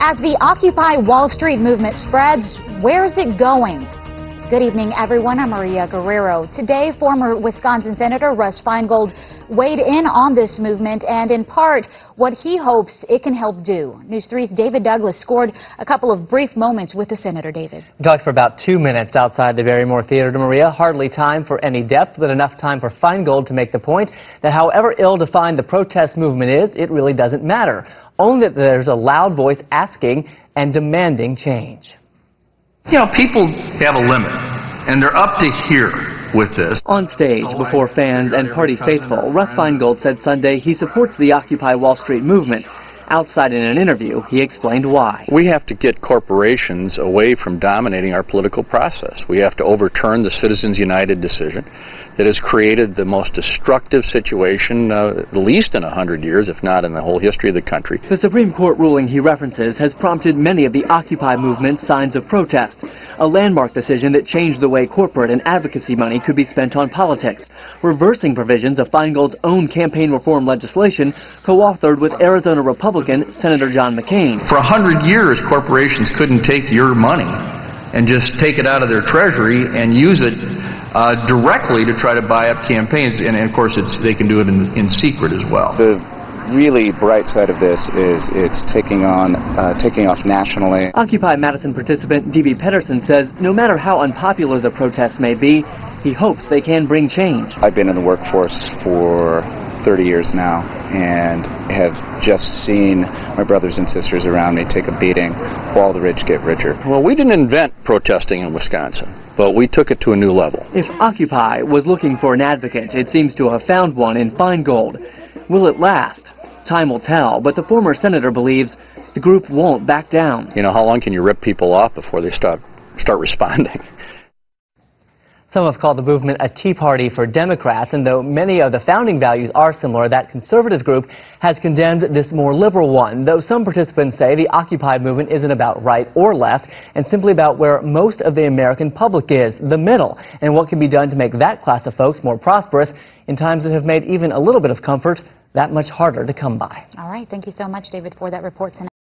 As the Occupy Wall Street movement spreads, where is it going? Good evening, everyone. I'm Maria Guerrero. Today, former Wisconsin Senator Russ Feingold weighed in on this movement and, in part, what he hopes it can help do. News 3's David Douglas scored a couple of brief moments with the senator. David. We talked for about 2 minutes outside the Barrymore Theater to Maria. Hardly time for any depth, but enough time for Feingold to make the point that however ill-defined the protest movement is, it really doesn't matter. Only that there's a loud voice asking and demanding change. You know, people have a limit, and they're up to here with this. On stage, before fans and party faithful, Russ Feingold said Sunday he supports the Occupy Wall Street movement. Outside in an interview, he explained why. We have to get corporations away from dominating our political process. We have to overturn the Citizens United decision that has created the most destructive situation, at least in 100 years, if not in the whole history of the country. The Supreme Court ruling he references has prompted many of the Occupy movement's signs of protest. A landmark decision that changed the way corporate and advocacy money could be spent on politics, reversing provisions of Feingold's own campaign reform legislation co-authored with Arizona Republican Senator John McCain. For 100 years, corporations couldn't take your money and just take it out of their treasury and use it directly to try to buy up campaigns, and of course they can do it in secret as well. The really bright side of this is it's taking off nationally. Occupy Madison participant D.B. Pedersen says no matter how unpopular the protests may be, he hopes they can bring change. I've been in the workforce for 30 years now and have just seen my brothers and sisters around me take a beating while the rich get richer. Well, we didn't invent protesting in Wisconsin, but we took it to a new level. If Occupy was looking for an advocate, it seems to have found one in Feingold. Will it last? Time will tell, but the former senator believes the group won't back down. You know, how long can you rip people off before they start responding? Some have called the movement a Tea Party for Democrats, and though many of the founding values are similar, that conservative group has condemned this more liberal one, though some participants say the Occupy movement isn't about right or left, and simply about where most of the American public is, the middle, and what can be done to make that class of folks more prosperous in times that have made even a little bit of comfort that much harder to come by. All right. Thank you so much, David, for that report tonight.